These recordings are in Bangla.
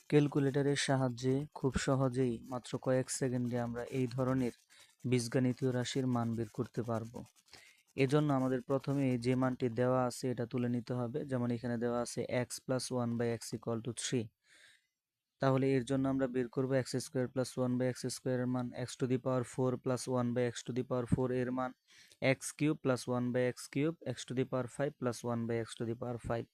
ক্যালকুলেটরের সাহায্যে খুব সহজেই মাত্র কয়েক সেকেন্ডে আমরা এই ধরনের বীজগাণিতীয় রাশির মান বের করতে পারবো। এজন্য আমাদের প্রথমে যে মানটি দেওয়া আছে এটা তুলে নিতে হবে। যেমন এখানে দেওয়া আছে x plus one by x equal to 3। তাহলে এর জন্য আমরা বের করবো x square plus one by x স্কোয়ারের মান, x to the power 4 plus one by x to the power 4 এর মান, x cube plus one by x cube, x to the power 5 plus one by x to the power 5।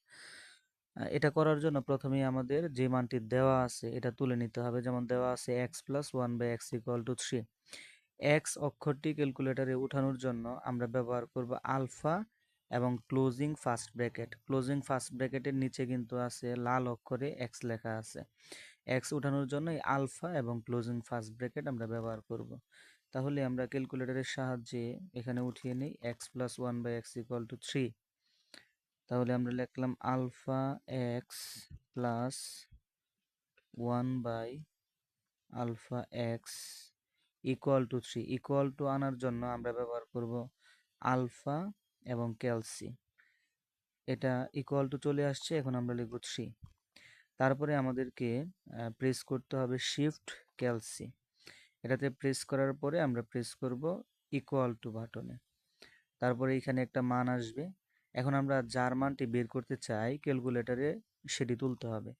এটা করার জন্য প্রথমেই আমাদের যে মানটি দেওয়া আছে এটা তুলে নিতে হবে। যেমন দেওয়া আছে x plus one by x equal to 3। X অক্ষরটি ক্যালকুলেটরে উঠানোর জন্য আমরা ব্যবহার করব আলফা এবং closing first bracket. Closing first ব্র্যাকেটের নিচে কিন্তু আছে লাল অক্ষরে এক্স লেখা আছে। এক্স উঠানোর জন্য এই আলফা এবং ক্লোজিং ফার্স্ট ব্র্যাকেট আমরা ব্যবহার করব। তাহলে আমরা ক্যালকুলেটরের সাহায্যে এখানে উঠিয়ে নিই x plus one by x equal to 3। তাহলে আমরা লিখলাম alpha x plus one by alpha x equal to 3। Equal to আনার জন্য আমরা ব্যবহার করব আলফা এবং ক্যালসি। এটা ইকুয়াল টু চলে আসছে, এখন আমরা লিখব 3। তারপরে আমাদেরকে প্রেস করতে হবে শিফট ক্যালসি। এটাতে প্রেস করার পরে আমরা প্রেস করব ইকুয়াল টু বাটনে। তারপরে এখানে একটা মান আসবে। এখন আমরা যার মানটি বের করতে চাই ক্যালকুলেটরে সেটি তুলতে হবে।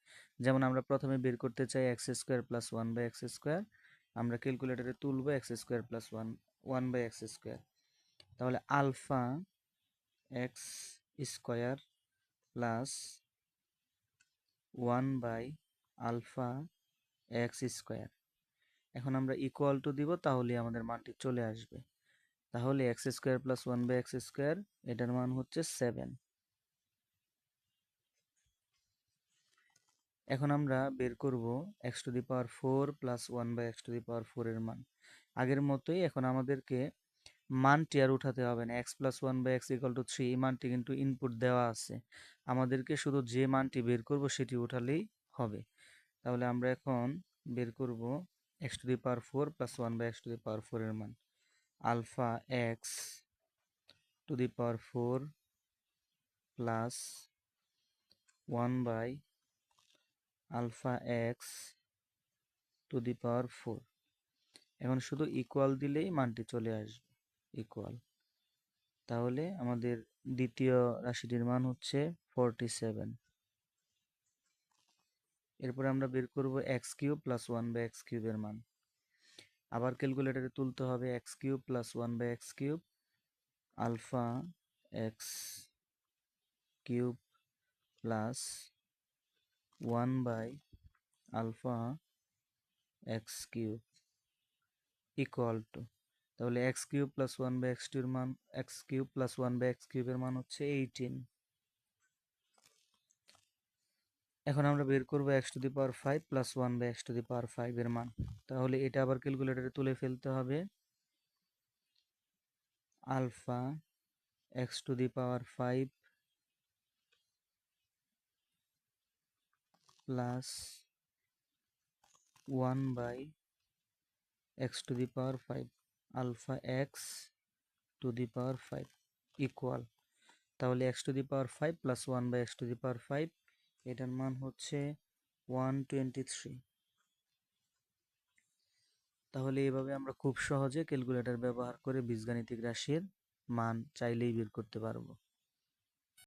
যেমন আমরা প্রথমে বের করতে চাই x square plus one by x square. আমরা ক্যালকুলেটরে তুলব x square plus one by x square. তাহলে alpha x square plus one by alpha x square. এখন আমরা ইকুয়াল টু দিব, তাহলে আমাদের মানটি চলে আসবে। তাহলে x square plus one by x square এটার মান হচ্ছে 7। এখন আমরা বের করব x to the power 4 plus one by x to the power 4 এর মান। আগের মতোই এখন আমাদেরকে মানটি আর উঠাতে হবে না। X plus one by x equal to 3 এই মানটি কিন্তু ইনপুট দেওয়া আছে। আমাদেরকে শুধু যে মানটি বের করব সেটি উঠালেই হবে। তাহলে আমরা এখন বের করব x to the power 4 plus one by x to the power 4 এর মান। Alpha x to the power 4 plus one by alpha x to the power 4। এখন শুধু ইকুয়াল দিলেই মানটি চলে আসবে, ইকুয়াল। তাহলে আমাদের দ্বিতীয় রাশিটির মান হচ্ছে 47। এরপরে আমরা বের করব x cube plus one by x কিউবের মান। আবার ক্যালকুলেটরে তুলতে হবে x cube plus one by x cube, alpha x cube plus one by alpha x cube equal to. তাহলে x cube plus one by x কিউবের মান, x cube plus one by x কিউবের মান হচ্ছে 18। এখন আমরা বের করবো x to the power 5 plus one by x to the power 5 এর মান। তাহলে এটা আবার ক্যালকুলেটরে তুলে ফেলতে হবে alpha x to the power 5 plus one by x to the power 5 alpha x to the power 5 equal. তাহলে x to the power 5 plus one by x to the power 5 এটার মান হচ্ছে 123। তাহলে এইভাবে আমরা খুব সহজে ক্যালকুলেটর ব্যবহার করে বীজগাণিতিক রাশির মান চাইলেই বের করতে পারবো।